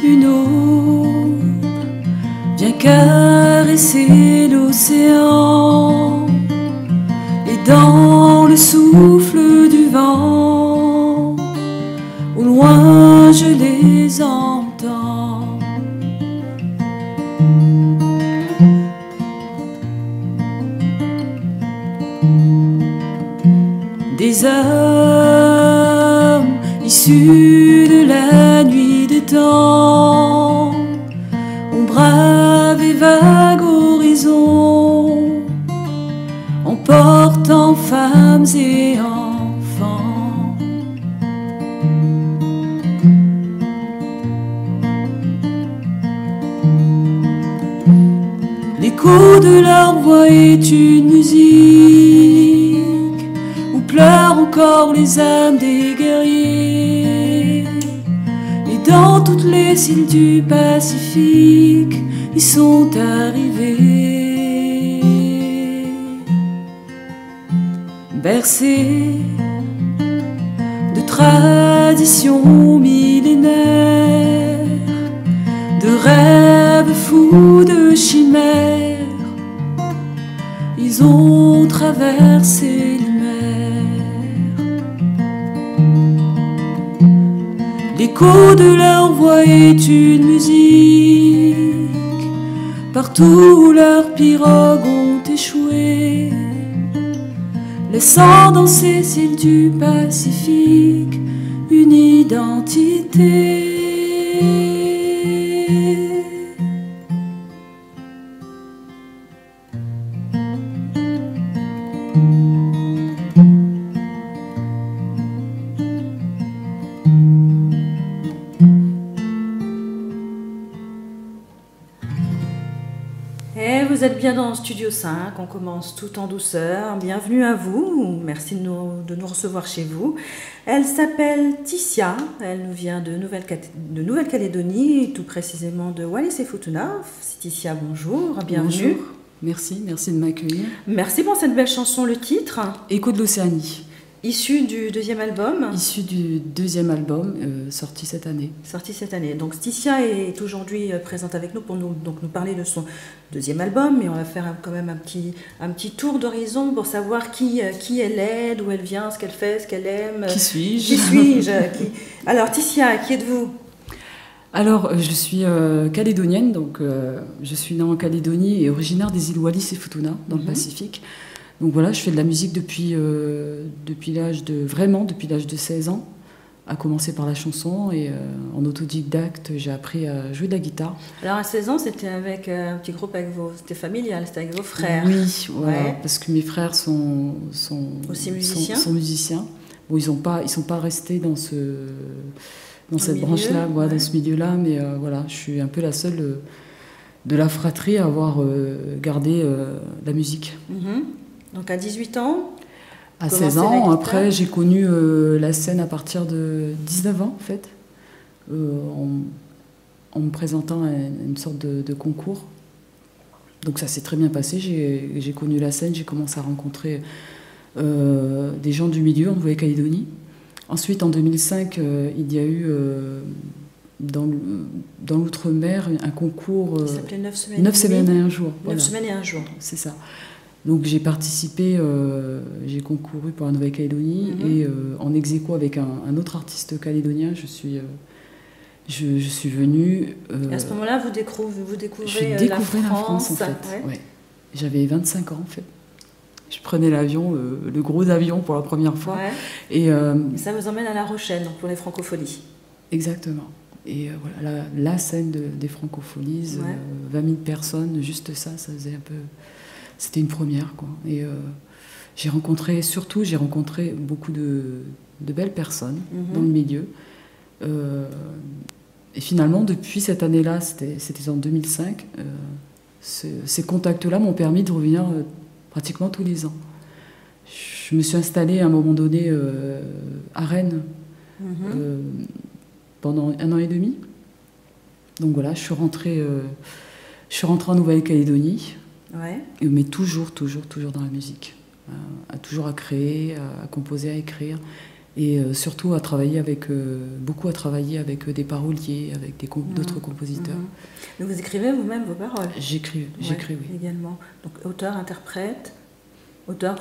Une aube vient caresser l'océan, et dans le souffle du vent, au loin je les entends. Des âmes issus de la nuit des temps ont bravé vague horizon, emportant femmes et enfants. L'écho de leur voix est une musique où pleurent encore les âmes des guerriers. Et dans toutes les îles du Pacifique, ils sont arrivés, bercés de traditions millénaires, de rêves fous, de chimères. Ils ont traversé les mers. L'écho de leur voix est une musique, partout où leurs pirogues ont échoué, laissant dans ces îles du Pacifique une identité. Et vous êtes bien dans Studio 5, on commence tout en douceur. Bienvenue à vous, merci de nous recevoir chez vous. Elle s'appelle Ticia, elle nous vient de Nouvelle-Calédonie, tout précisément de Wallis et Futuna. Ticia, bonjour, bienvenue. Bonjour, merci de m'accueillir. Merci pour cette belle chanson, le titre. Écho de l'Océanie. Issu du deuxième album. Issu du deuxième album, sorti cette année. Sorti cette année. Donc Ticia est aujourd'hui présente avec nous pour nous parler de son deuxième album, mais on va faire quand même un petit tour d'horizon pour savoir qui elle est, d'où elle vient, ce qu'elle fait, ce qu'elle aime. Qui suis-je? Qui suis-je? Alors Ticia, qui êtes-vous? Alors, je suis calédonienne, donc je suis née en Calédonie et originaire des îles Wallis et Futuna, dans le Pacifique. Donc voilà, je fais de la musique depuis l'âge de 16 ans, à commencer par la chanson, et en autodidacte, j'ai appris à jouer de la guitare. Alors à 16 ans, c'était avec un petit groupe c'était familial, c'était avec vos frères. Oui, voilà, ouais. Parce que mes frères sont aussi musiciens. Sont musiciens. Bon, ils sont pas restés dans cette branche-là, ouais. Dans ce milieu-là, mais voilà, je suis un peu la seule de la fratrie à avoir gardé la musique. Donc à 18 ans, à 16 ans, après j'ai connu la scène à partir de 19 ans en fait, en me présentant à une sorte de concours. Donc ça s'est très bien passé, j'ai connu la scène, j'ai commencé à rencontrer des gens du milieu en Nouvelle-Calédonie. Ensuite en 2005, il y a eu dans l'outre-mer un concours... qui s'appelait 9 semaines, 9 semaines et un jour. 9 voilà. semaines et un jour. C'est ça. Donc j'ai participé, j'ai concouru pour la Nouvelle-Calédonie et en ex-aequo avec un autre artiste calédonien, je suis venue... à ce moment-là, vous découvrez la France en fait. Ouais. Ouais. J'avais 25 ans en fait. Je prenais l'avion, le gros avion pour la première fois. Ouais. Et ça vous emmène à La Rochelle, donc pour les Francopholies. Exactement. Et voilà, la scène des Francopholies, 20 000 personnes, juste ça faisait un peu... C'était une première, quoi. Et j'ai rencontré beaucoup de belles personnes dans le milieu. Et finalement, depuis cette année-là, c'était en 2005, ces contacts-là m'ont permis de revenir pratiquement tous les ans. Je me suis installée à un moment donné à Rennes pendant 1 an et demi. Donc voilà, je suis rentrée en Nouvelle-Calédonie, mais toujours dans la musique. Toujours à créer, à composer, à écrire, et surtout beaucoup à travailler avec des paroliers, avec d'autres compositeurs. Donc vous écrivez vous-même vos paroles? J'écris, oui. Également. Donc auteur,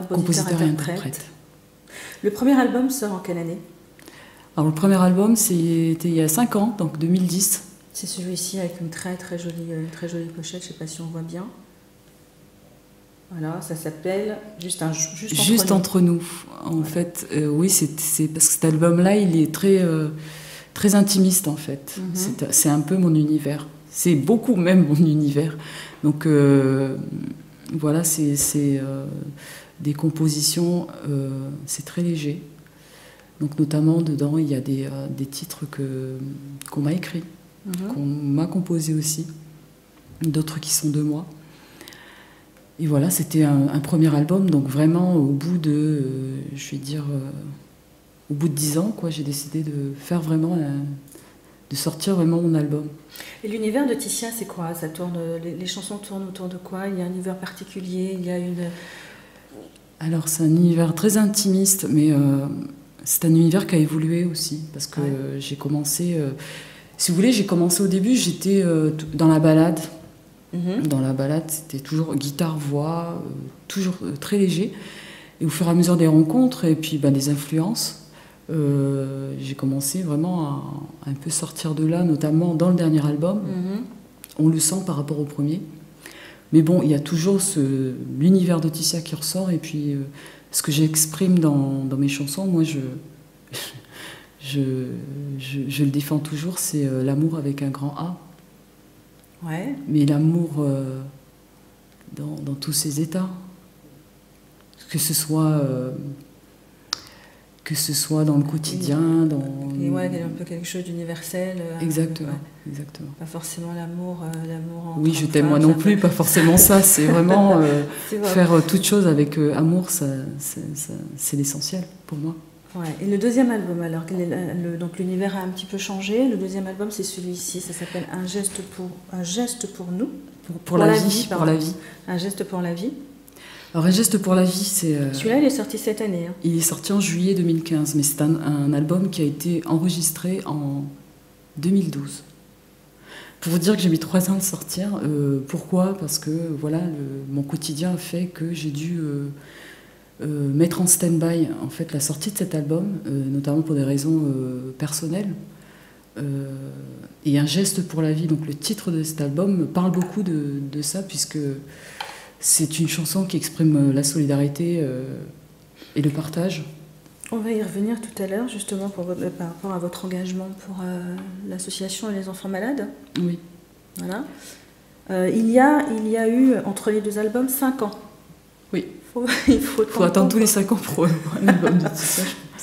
compositeur, interprète. Le premier album sort en quelle année? Alors le premier album, c'était il y a 5 ans, donc 2010. C'est celui-ci avec une très jolie pochette, je ne sais pas si on voit bien. Voilà, ça s'appelle Juste entre nous. En fait, oui, c'est parce que cet album-là, il est très intimiste, en fait. C'est un peu mon univers. C'est beaucoup même mon univers. Donc, voilà, c'est des compositions, c'est très léger. Donc, notamment, dedans, il y a des titres qu'on m'a écrits, qu'on m'a composés aussi, d'autres qui sont de moi. Et voilà, c'était un premier album, donc vraiment au bout de, au bout de 10 ans, quoi, j'ai décidé de faire vraiment, de sortir vraiment mon album. Et l'univers de Ticia, c'est quoi? Ça tourne, les chansons tournent autour de quoi? Il y a un univers particulier? Il y a une... Alors c'est un univers très intimiste, mais c'est un univers qui a évolué aussi, parce que j'ai commencé, si vous voulez, j'ai commencé au début, j'étais dans la ballade. Dans la ballade, c'était toujours guitare-voix, toujours très léger. Et au fur et à mesure des rencontres et puis des influences, j'ai commencé vraiment à un peu sortir de là, notamment dans le dernier album. On le sent par rapport au premier. Mais bon, il y a toujours l'univers de Ticia qui ressort. Et puis, ce que j'exprime dans mes chansons, moi, je le défends toujours, c'est l'amour avec un grand A. Ouais. Mais l'amour dans tous ses états, que ce soit dans le quotidien, il y a un peu quelque chose d'universel. Exactement. Pas forcément l'amour oui, je t'aime moi non plus, pas forcément ça. C'est vraiment faire toute chose avec amour, c'est l'essentiel pour moi. Ouais. Et le deuxième album, alors, donc l'univers a un petit peu changé. Le deuxième album, c'est celui-ci. Ça s'appelle Un geste pour nous. Pour la vie. Un geste pour la vie. Alors, Un geste pour la vie, c'est... Celui-là, il est sorti cette année. Il est sorti en juillet 2015, mais c'est un album qui a été enregistré en 2012. Pour vous dire que j'ai mis 3 ans à le sortir. Pourquoi? Parce que voilà, mon quotidien a fait que j'ai dû... mettre en stand-by en fait la sortie de cet album, notamment pour des raisons personnelles. Et Un geste pour la vie, donc le titre de cet album parle beaucoup de ça, puisque c'est une chanson qui exprime la solidarité et le partage. On va y revenir tout à l'heure, justement, par rapport à votre engagement pour l'association et les enfants malades. Oui. Voilà. Il y a eu, entre les deux albums, 5 ans. Oui. Il faut attendre tous les 5 ans pour un album de Ticia.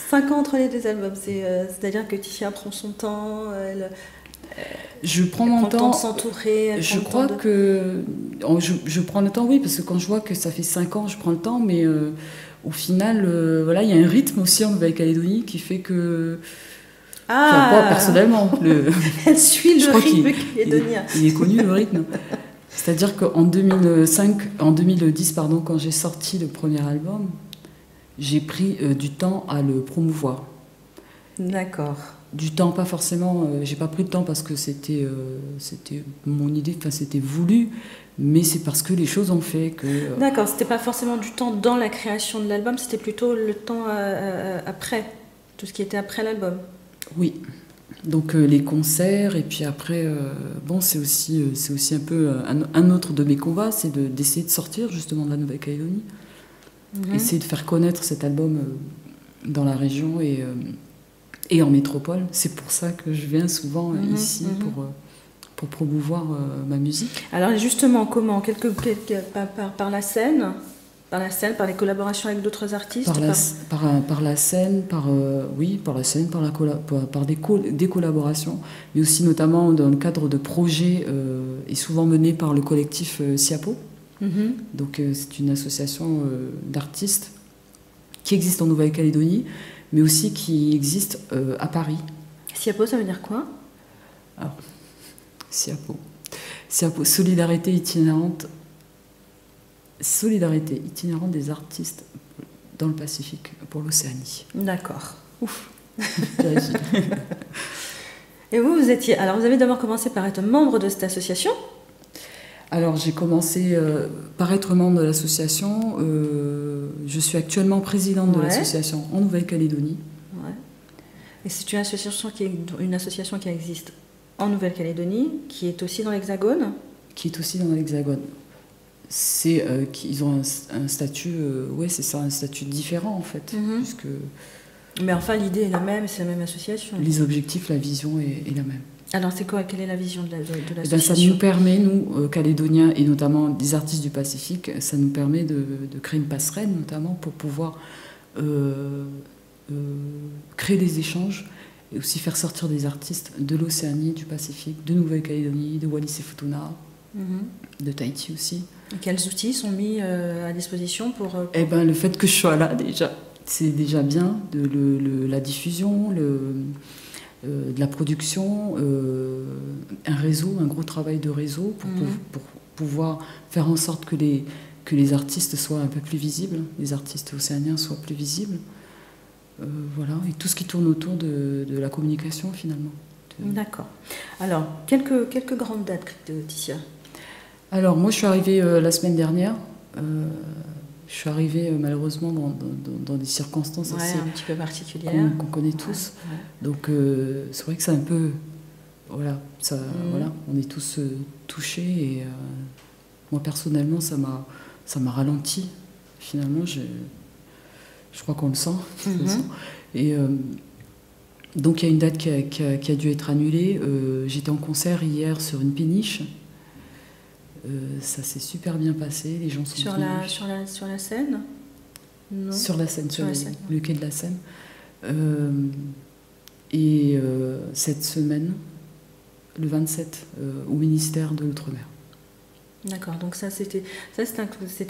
5 ans entre les deux albums, c'est-à-dire que Ticia prend son temps, je prends mon temps de s'entourer. Je crois que je prends le temps, oui, parce que quand je vois que ça fait 5 ans, je prends le temps, mais au final, voilà, il y a un rythme aussi en Nouvelle-Calédonie qui fait que... Enfin, moi, personnellement... Elle suit le rythme calédonien. Il est connu, le rythme. C'est-à-dire qu'en 2010, quand j'ai sorti le premier album, j'ai pris du temps à le promouvoir. D'accord. Du temps, pas forcément, j'ai pas pris de temps parce que c'était mon idée, enfin c'était voulu, mais c'est parce que les choses ont fait que... D'accord, c'était pas forcément du temps dans la création de l'album, c'était plutôt le temps après, tout ce qui était après l'album. Oui. Donc les concerts, et puis après, c'est aussi un peu un autre de mes combats, c'est d'essayer de sortir justement de la Nouvelle-Calédonie, essayer de faire connaître cet album dans la région et en métropole. C'est pour ça que je viens souvent ici pour promouvoir ma musique. Alors justement, comment par la scène, Par la scène, par les collaborations avec d'autres artistes? Par la scène, oui, par la scène, par des collaborations, mais aussi notamment dans le cadre de projets et souvent menés par le collectif SIAPO. Donc c'est une association d'artistes qui existe en Nouvelle-Calédonie, mais aussi qui existe à Paris. SIAPO, ça veut dire quoi? Alors, SIAPO, Solidarité itinérante des artistes dans le Pacifique pour l'Océanie. D'accord. Ouf. Et vous avez d'abord commencé par être membre de cette association? Alors j'ai commencé par être membre de l'association. Je suis actuellement présidente de l'association en Nouvelle-Calédonie. Ouais. Et c'est une association qui existe en Nouvelle-Calédonie, qui est aussi dans l'Hexagone? Qui est aussi dans l'Hexagone. C'est qu'ils ont un statut, c'est ça, un statut différent en fait, puisque. Mais enfin, l'idée est la même, c'est la même association. Les objectifs, la vision est la même. Alors, c'est quoi? Quelle est la vision de l'association? Ça nous permet, nous, Calédoniens et notamment des artistes du Pacifique, ça nous permet de créer une passerelle, notamment pour pouvoir créer des échanges et aussi faire sortir des artistes de l'Océanie, du Pacifique, de Nouvelle-Calédonie, de Wallis-et-Futuna, de Tahiti aussi. Et quels outils sont mis à disposition pour... Eh ben, le fait que je sois là, déjà, c'est déjà bien. La diffusion, de la production, un réseau, un gros travail de réseau pour pouvoir faire en sorte que les artistes soient un peu plus visibles, les artistes océaniens soient plus visibles. Voilà, et tout ce qui tourne autour de la communication, finalement. D'accord. Alors, quelques grandes dates de Ticia. Alors, moi, je suis arrivée la semaine dernière. Je suis arrivée malheureusement dans des circonstances assez un petit peu particulières qu'on connaît tous. Donc, c'est vrai que c'est un peu... Voilà, on est tous touchés. Et moi, personnellement, ça m'a ralenti. Finalement, je crois qu'on le sent. Et donc, il y a une date qui a dû être annulée. J'étais en concert hier sur une péniche. Ça s'est super bien passé, les gens sont sur la Seine? Non. Sur la Seine, sur le quai de la Seine. Cette semaine, le 27, au ministère de l'Outre-mer. D'accord, donc c'est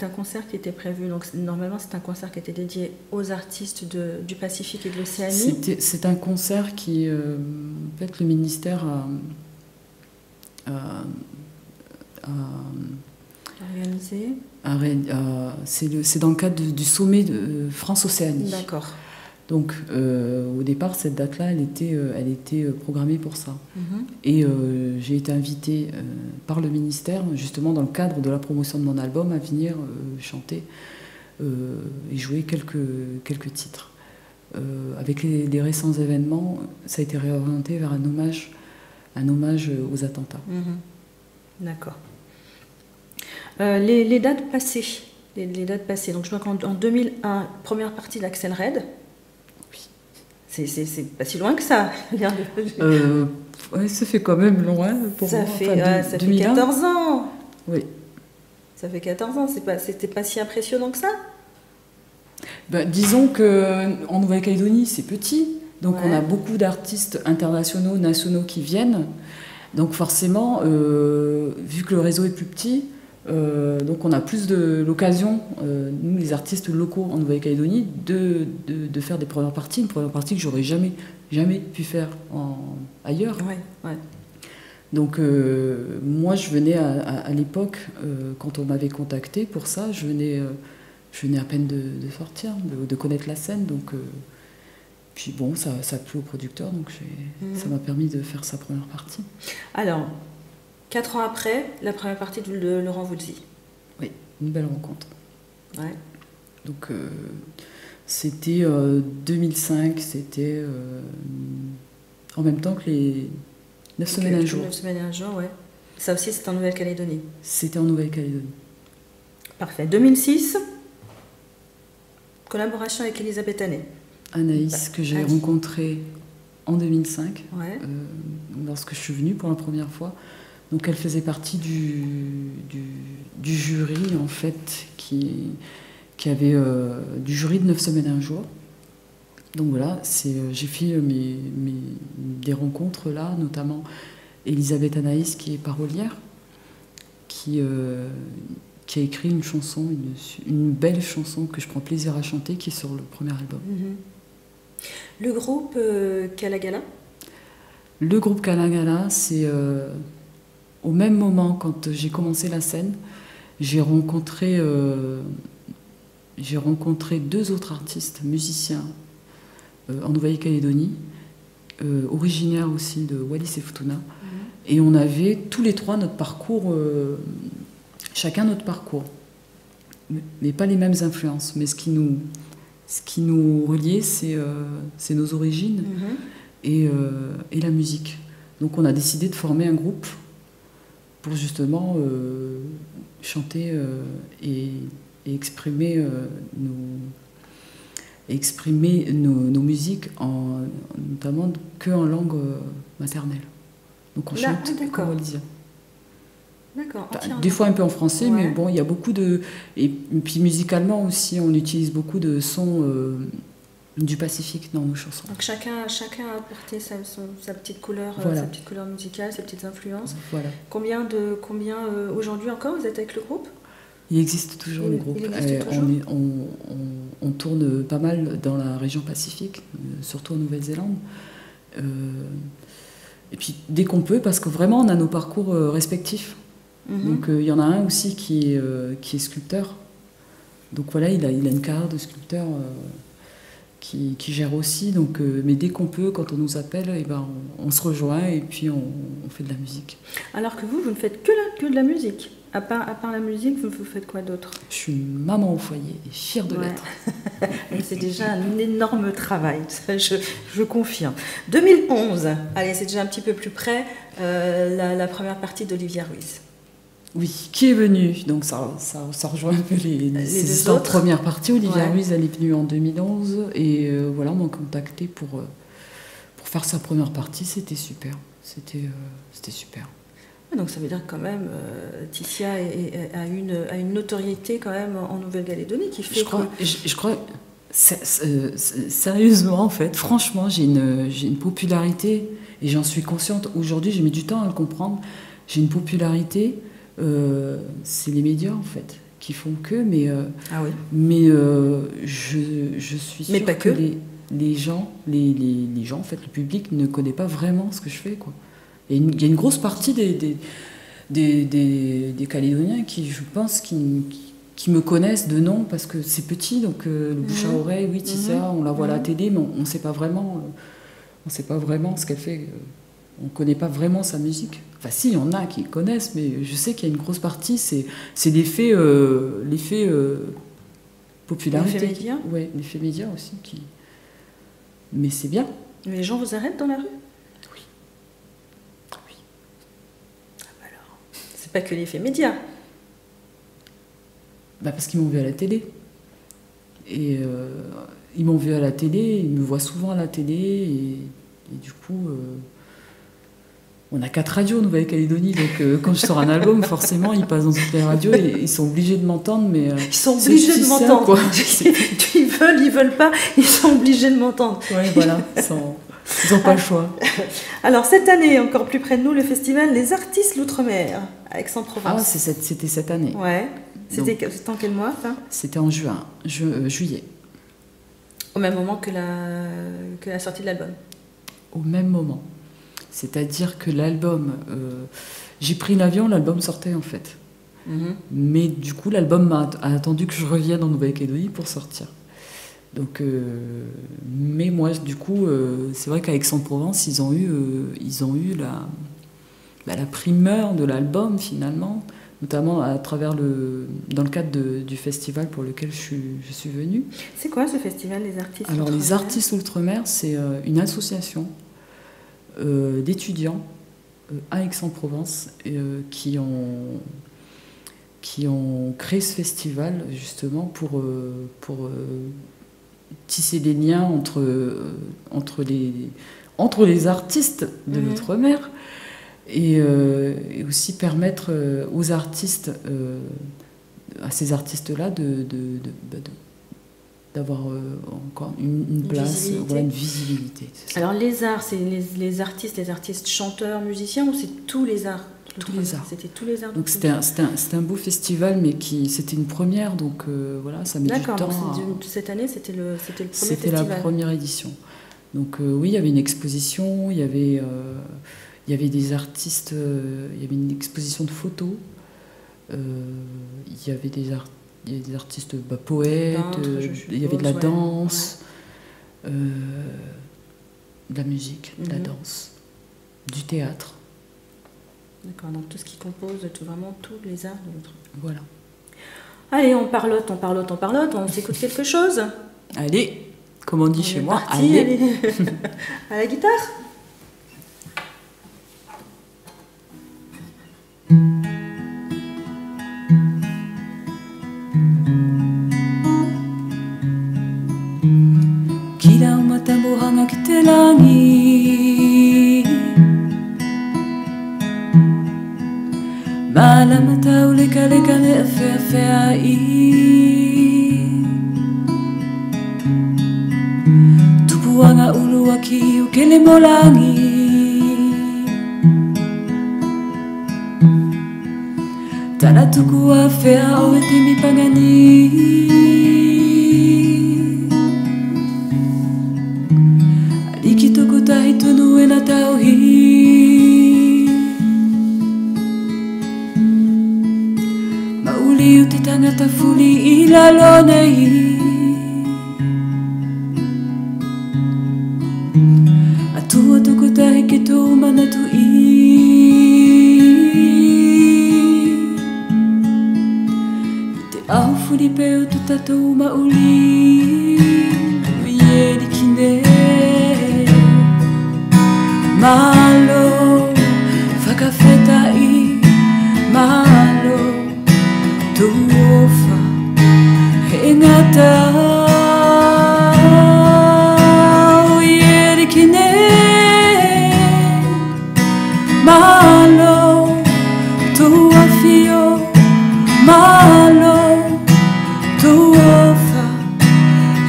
un concert qui était prévu. Donc normalement, c'est un concert qui était dédié aux artistes du Pacifique et de l'Océanie. C'est un concert qui, en fait, le ministère a organisé. C'est dans le cadre du sommet de France-Océanie. D'accord. Donc, au départ, cette date-là, elle était programmée pour ça. Et j'ai été invitée par le ministère, justement dans le cadre de la promotion de mon album, à venir chanter et jouer quelques titres. Avec les récents événements, ça a été réorienté vers un hommage aux attentats. D'accord. Les dates passées. Les dates passées. Donc, je vois qu'en 2001, première partie d'Axel Red. C'est pas si loin que ça. Ça fait quand même loin pour moi. Ça fait 14 ans. Oui. Ça fait 14 ans. C'était pas si impressionnant que ça? Disons qu'en Nouvelle-Calédonie, c'est petit. Donc on a beaucoup d'artistes internationaux, nationaux qui viennent. Donc forcément, vu que le réseau est plus petit, donc on a plus de l'occasion, nous les artistes locaux en Nouvelle-Calédonie, de faire des premières parties, une première partie que j'aurais jamais pu faire ailleurs. Donc moi je venais à l'époque, quand on m'avait contacté pour ça, je venais à peine de sortir, de connaître la scène. Donc, puis bon, ça a plu au producteur, donc ça m'a permis de faire sa première partie. Alors, 4 ans après, la première partie de Laurent Voulzy. Oui, une belle rencontre. Ouais. Donc, c'était 2005, c'était en même temps que les 9 semaines à un jour. 9 semaines à un jour, ouais. Ça aussi, c'était en Nouvelle-Calédonie. C'était en Nouvelle-Calédonie. Parfait. 2006, collaboration avec Elisabeth Hannet. Anaïs, que j'ai rencontrée en 2005, lorsque je suis venue pour la première fois. Donc elle faisait partie du jury, en fait, qui qui avait du jury de 9 semaines et un jour. Donc voilà, j'ai fait des rencontres là, notamment Elisabeth Anaïs, qui est parolière, qui a écrit une chanson, une belle chanson que je prends plaisir à chanter, qui est sur le premier album. Le groupe Kalagala? Le groupe Kalagala, c'est au même moment, quand j'ai commencé la scène, j'ai rencontré 2 autres artistes, musiciens, en Nouvelle-Calédonie, originaires aussi de Wallis et Futuna. Et on avait tous les 3 notre parcours, chacun notre parcours, mais pas les mêmes influences. Mais ce qui nous reliait, c'est nos origines et la musique. Donc on a décidé de former un groupe pour justement chanter et exprimer nos musiques, notamment qu'en langue maternelle. Donc on chante comme wallysien. D'accord. Des fois un peu en français, mais bon, il y a beaucoup de... Et puis musicalement aussi, on utilise beaucoup de sons du Pacifique dans nos chansons. Donc chacun a apporté sa petite couleur, voilà. Sa petite couleur musicale, ses petites influences. Voilà. Combien aujourd'hui encore vous êtes avec le groupe? Il existe toujours le groupe. On tourne pas mal dans la région Pacifique, surtout en Nouvelle-Zélande. Et puis dès qu'on peut, parce que vraiment on a nos parcours respectifs. Donc il y en a un aussi qui est sculpteur. Donc voilà, il a une carrière de sculpteur qui gère aussi. Donc, mais dès qu'on peut, quand on nous appelle, et ben, on se rejoint et puis on fait de la musique. Alors que vous ne faites que de la musique. À part la musique, vous faites quoi d'autre? Je suis une maman au foyer et fière de l'être. C'est déjà un énorme travail, ça, je confirme. 2011, allez, c'est déjà un petit peu plus près, la première partie d'Olivia Ruiz. Oui, qui est venue, donc ça rejoint un peu les histoires de première partie. Olivia Ruiz, elle est venue en 2011 et voilà, on m'a contacté pour faire sa première partie. C'était super, c'était super. Donc ça veut dire quand même, Ticia a une notoriété quand même en Nouvelle-Calédonie qui fait je crois sérieusement en fait, franchement, j'ai une popularité et j'en suis consciente. Aujourd'hui, j'ai mis du temps à le comprendre. J'ai une popularité, c'est les médias en fait qui font que, mais je suis sûre que les gens en fait, le public ne connaît pas vraiment ce que je fais, quoi. Et il y a une grosse partie des Calédoniens qui, je pense, qui me connaissent de nom parce que c'est petit, donc le bouche à oreille, oui, Ticia, on la voit à la télé, mais on ne sait pas vraiment ce qu'elle fait. On ne connaît pas vraiment sa musique. Enfin, si, il y en a qui connaissent, mais je sais qu'il y a une grosse partie, c'est l'effet popularité. L'effet média. Oui, l'effet média aussi. Mais c'est bien. Mais les gens vous arrêtent dans la rue? C'est pas que l'effet média. Parce qu'ils m'ont vu à la télé. Et ils m'ont vu à la télé, ils me voient souvent à la télé. Et du coup, on a 4 radios en Nouvelle-Calédonie. Donc quand je sors un album, forcément, ils passent dans toutes les radios et ils sont obligés de m'entendre. Mais, ils sont obligés de m'entendre. Ils veulent pas, ils sont obligés de m'entendre. Oui, voilà. Ils n'ont pas le choix. Alors, cette année, encore plus près de nous, le festival Les Artistes L'Outre-mer, à Aix-en-Provence. Ah, c'était cette année. Ouais. C'était en quel mois, ça? C'était en juillet. Au même moment que la sortie de l'album? Au même moment. C'est-à-dire que l'album... j'ai pris l'avion, l'album sortait, en fait. Mais du coup, l'album a attendu que je revienne en Nouvelle-Calédonie pour sortir. Donc, mais moi, du coup, c'est vrai qu'à Aix-en-Provence, ils ont eu la primeur de l'album, finalement, notamment dans le cadre du festival pour lequel je suis venue. C'est quoi ce festival, les Artistes Alors, les Artistes Outre-mer, c'est une association d'étudiants à Aix-en-Provence qui ont créé ce festival, justement, pour tisser des liens entre les artistes de l'outre-mer et aussi permettre aux artistes à ces artistes-là d'avoir encore une place, voilà, une visibilité. Alors les arts, c'est les artistes chanteurs, musiciens, ou c'est tous les arts? Tous les arts. C'était tous les arts. Donc c'était un beau festival, mais c'était une première, donc voilà, ça met du temps. D'accord, cette année c'était le premier festival. C'était la première édition. Donc oui, il y avait une exposition, il y avait des artistes, il y avait une exposition de photos, il y avait des artistes poètes, il y avait de la danse, de la musique, de la danse, du théâtre. D'accord, donc tout ce qui compose vraiment tous les arts de notre... Voilà. Allez, on parlote, on s'écoute quelque chose. Allez, comme on dit chez moi, allez. À la guitare. Kila matamuhanga kitelangi Malamata uleka leka le afea I Tupuanga uluaki ukele molangi Tala tuku afea o etimi pangani Aliki tuku tahi tunu e na tauhi Mauli uti tangata fuli I lalo nei Atua tuku tahi ke tu manatu I Te au fuli peo tu tatou mauli Uye di kine Malo Whakawheta I Malo Tuofa He ngata Uye di kine Malo Tuafio Malo Tuofa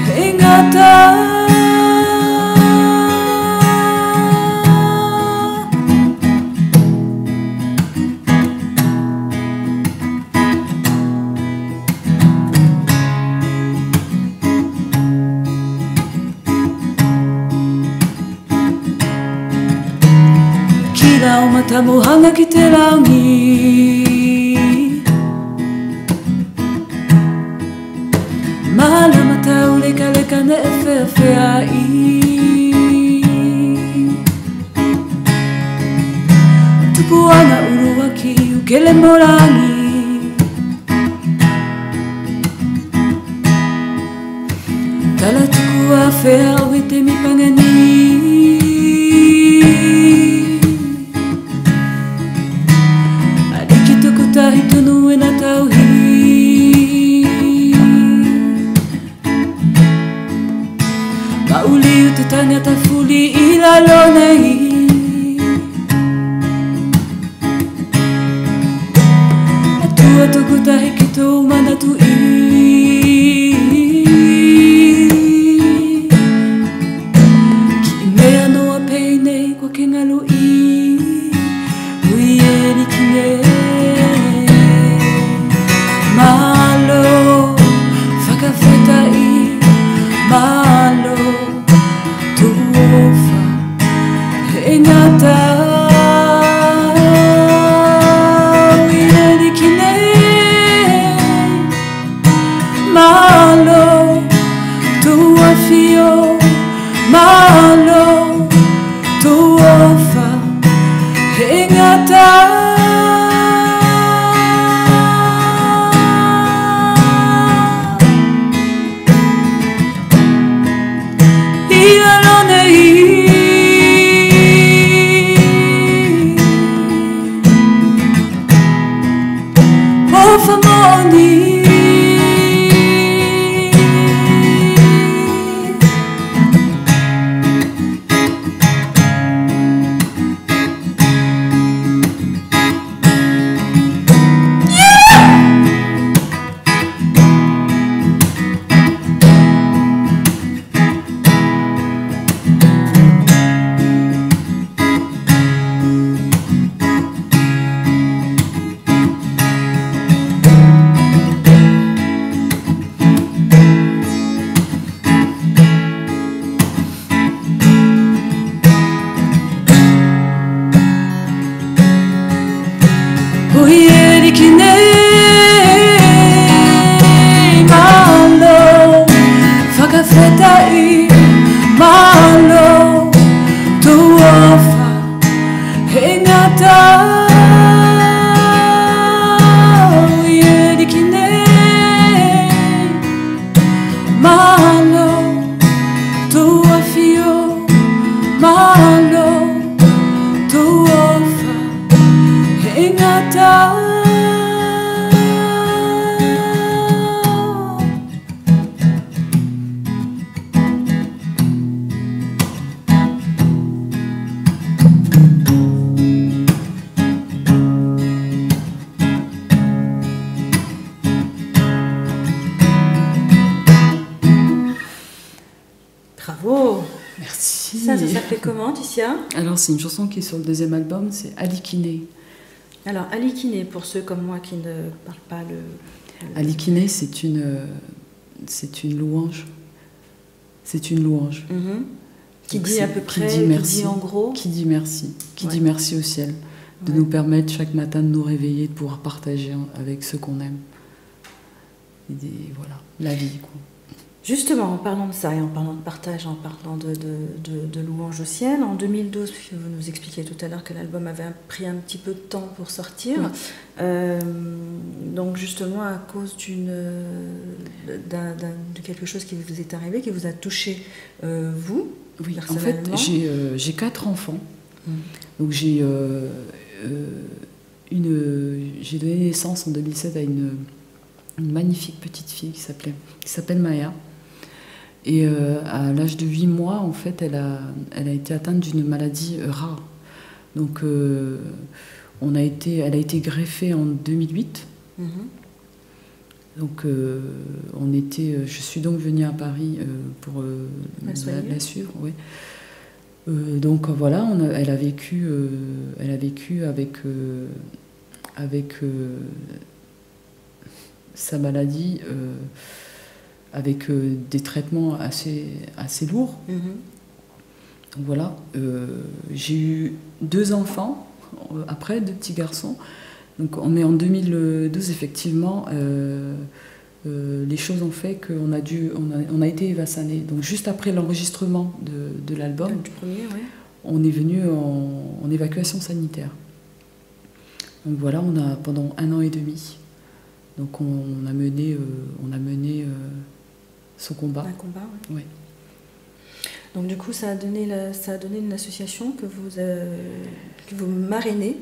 He ngata Kila o matamuhanga ki te langi Malamata uleka leka ne whewhea I Tupuanga uruaki ukele morangi Tala tuku a whea o he te mipangani Tahi tunu e na tauhi Mauli o te tangata fuli I lalo nei Atua tuku tahi ki tō manatu I Ki mea noa pei nei kua ke ngalo I Ui e ni ki nei Malo, whakawheta I Malo, tuofa He ngata Uye ni kine Malo, tuafio Malo, tuofa He ngata Si. Ça s'appelait comment, Ticia? Alors, c'est une chanson qui est sur le deuxième album, c'est Alikine. Alors, Alikine, pour ceux comme moi qui ne parlent pas le... Alikine, c'est une louange. C'est une louange. Qui dit à peu près, qui dit merci, qui dit en gros. Qui dit merci. Qui dit merci au ciel. De nous permettre chaque matin de nous réveiller, de pouvoir partager avec ceux qu'on aime. Et voilà, la vie, quoi. Justement, en parlant de ça et en parlant de partage, en parlant de louange au ciel, en 2012, puisque vous nous expliquiez tout à l'heure que l'album avait pris un petit peu de temps pour sortir, donc justement à cause de quelque chose qui vous est arrivé, qui vous a touché, vous, oui, personnellement. En fait, j'ai 4 enfants. Donc j'ai donné naissance en 2007 à une magnifique petite fille qui s'appelle Maya. Et à l'âge de 8 mois, en fait, elle a été atteinte d'une maladie rare. Donc elle a été greffée en 2008. Donc je suis donc venue à Paris pour la suivre. Ouais. Donc voilà, elle a vécu avec sa maladie, avec des traitements assez lourds. Donc voilà, j'ai eu 2 enfants, après 2 petits garçons. Donc on est en 2012, effectivement, les choses ont fait qu'on a été évassanés. Donc juste après l'enregistrement de l'album, on est venu en évacuation sanitaire. Donc voilà, on a pendant 1 an et demi. Donc on a mené son combat. Un combat, oui. Ouais. Donc du coup, ça a donné une association que vous marrainez.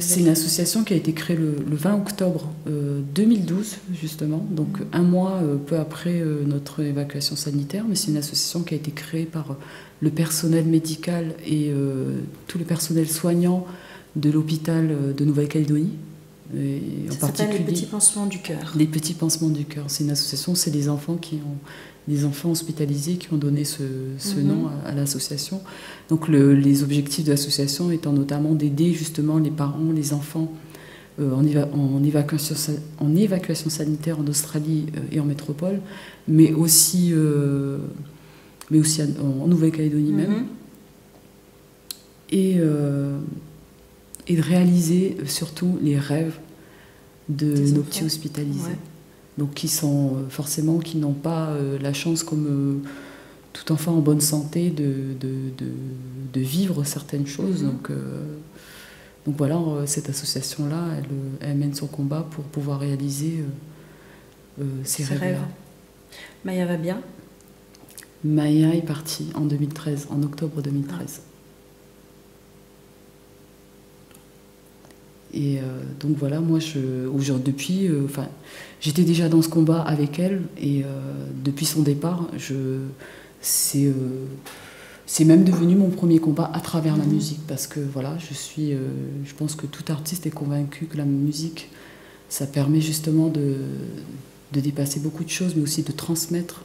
C'est une association qui a été créée le 20 octobre 2012, justement, donc 1 mois peu après notre évacuation sanitaire, mais c'est une association qui a été créée par le personnel médical et tout le personnel soignant de l'hôpital de Nouvelle-Calédonie. Ça s'appelle les Petits Pansements du Cœur. Les Petits Pansements du Cœur, c'est une association, c'est des enfants hospitalisés qui ont donné ce nom à l'association. Donc les objectifs de l'association étant notamment d'aider justement les parents, les enfants en évacuation sanitaire en Australie et en métropole, mais aussi en Nouvelle-Calédonie même, et de réaliser surtout les rêves de nos petits hospitalisés. Ouais. Donc qui n'ont pas la chance comme tout enfant en bonne santé de vivre certaines choses. Donc voilà, cette association-là, elle mène son combat pour pouvoir réaliser ces rêves-là. Maya va bien? Maya est partie en 2013, en octobre 2013. Et donc voilà, moi, j'étais déjà dans ce combat avec elle, et depuis son départ, c'est même devenu mon premier combat à travers la musique, parce que voilà, je pense que tout artiste est convaincu que la musique, ça permet justement de dépasser beaucoup de choses, mais aussi de transmettre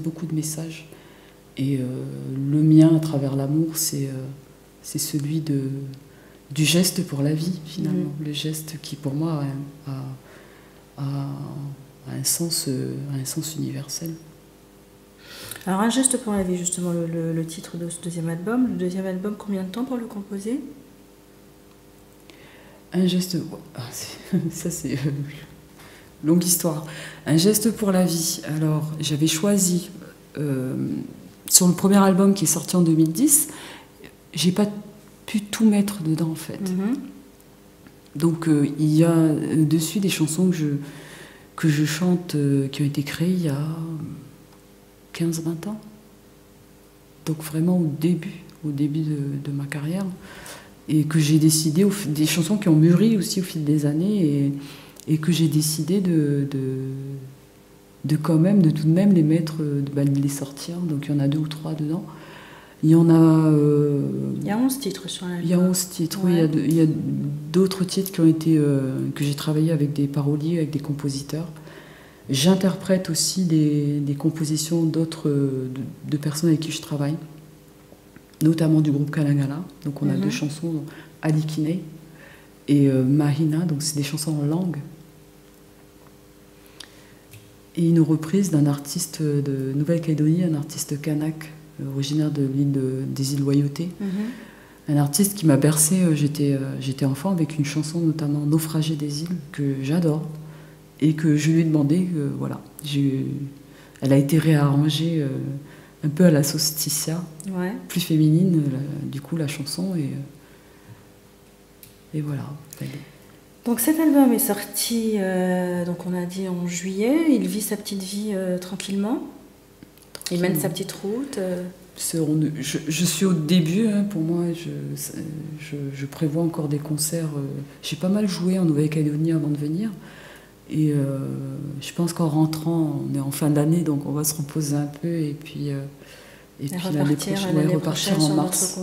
beaucoup de messages. Et le mien, à travers l'amour, c'est celui du geste pour la vie, finalement. Le geste qui, pour moi, a un sens universel. Alors, un geste pour la vie, justement, le titre de ce deuxième album. Le deuxième album, combien de temps pour le composer? Un geste... ça, c'est... longue histoire. Un geste pour la vie. Alors, j'avais choisi... sur le premier album qui est sorti en 2010, j'ai pas pu tout mettre dedans, en fait. Donc il y a dessus des chansons que je chante qui ont été créées il y a 15-20 ans. Donc vraiment au début de ma carrière, et que j'ai décidé, des chansons qui ont mûri aussi au fil des années, et que j'ai décidé de tout de même les mettre, de les sortir. Donc il y en a 2 ou 3 dedans. Il y en a... il y a 11 titres sur l'album. Il y a 11 titres, ouais. Oui. Il y a d'autres titres qui ont été... que j'ai travaillé avec des paroliers, avec des compositeurs. J'interprète aussi des compositions de personnes avec qui je travaille. notamment du groupe Kalangala. Donc on a 2 chansons, Alikine et Mahina, donc c'est des chansons en langue. Et une reprise d'un artiste de Nouvelle-Calédonie, un artiste kanak, originaire de l'île des îles Loyauté. Un artiste qui m'a bercé, j'étais enfant, avec une chanson notamment Naufragé des îles, que j'adore, et que je lui ai demandé, voilà. Elle a été réarrangée un peu à la sauce Tissia, plus féminine, du coup, la chanson, et voilà. Donc cet album est sorti, donc on a dit en juillet, il vit sa petite vie tranquillement, il mène sa petite route. Je suis au début, hein, pour moi, je prévois encore des concerts. J'ai pas mal joué en Nouvelle-Calédonie avant de venir. Et je pense qu'en rentrant, on est en fin d'année, donc on va se reposer un peu. Et puis l'année prochaine, repartir en mars.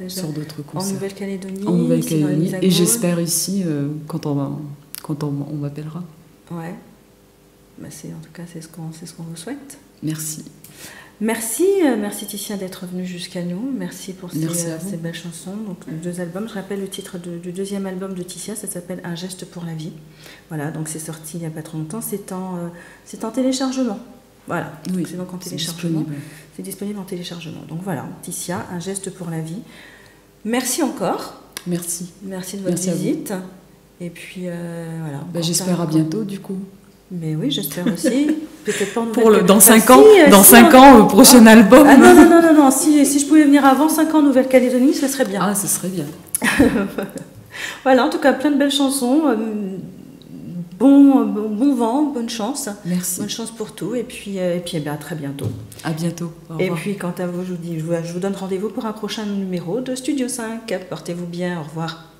Sur d'autres concerts. En Nouvelle-Calédonie. En Nouvelle-Calédonie. Et j'espère ici, quand on m'appellera. Ouais. Bah en tout cas, c'est ce qu'on vous souhaite. Merci. Merci Tissia d'être venue jusqu'à nous. Merci pour ces belles chansons. Donc 2 albums. Je rappelle le titre du 2e album de Tissia, ça s'appelle Un geste pour la vie. Voilà, donc c'est sorti il n'y a pas trop longtemps. C'est en téléchargement. Voilà, oui, c'est donc en téléchargement. C'est disponible en téléchargement. Donc voilà, Tissia, Un geste pour la vie. Merci encore. Merci. Merci de votre visite. Et puis voilà. J'espère à bientôt du coup. Mais oui, j'espère aussi. Peut-être pas dans 5 ans, prochain album. Ah non. Si je pouvais venir avant 5 ans en Nouvelle-Calédonie, ce serait bien. Ah, ce serait bien. Voilà, en tout cas, plein de belles chansons. Bon vent, bonne chance. Merci. Bonne chance pour tout. Et puis à très bientôt. À bientôt. Et puis, quant à vous, je vous donne rendez-vous pour un prochain numéro de Studio 5. Portez-vous bien. Au revoir.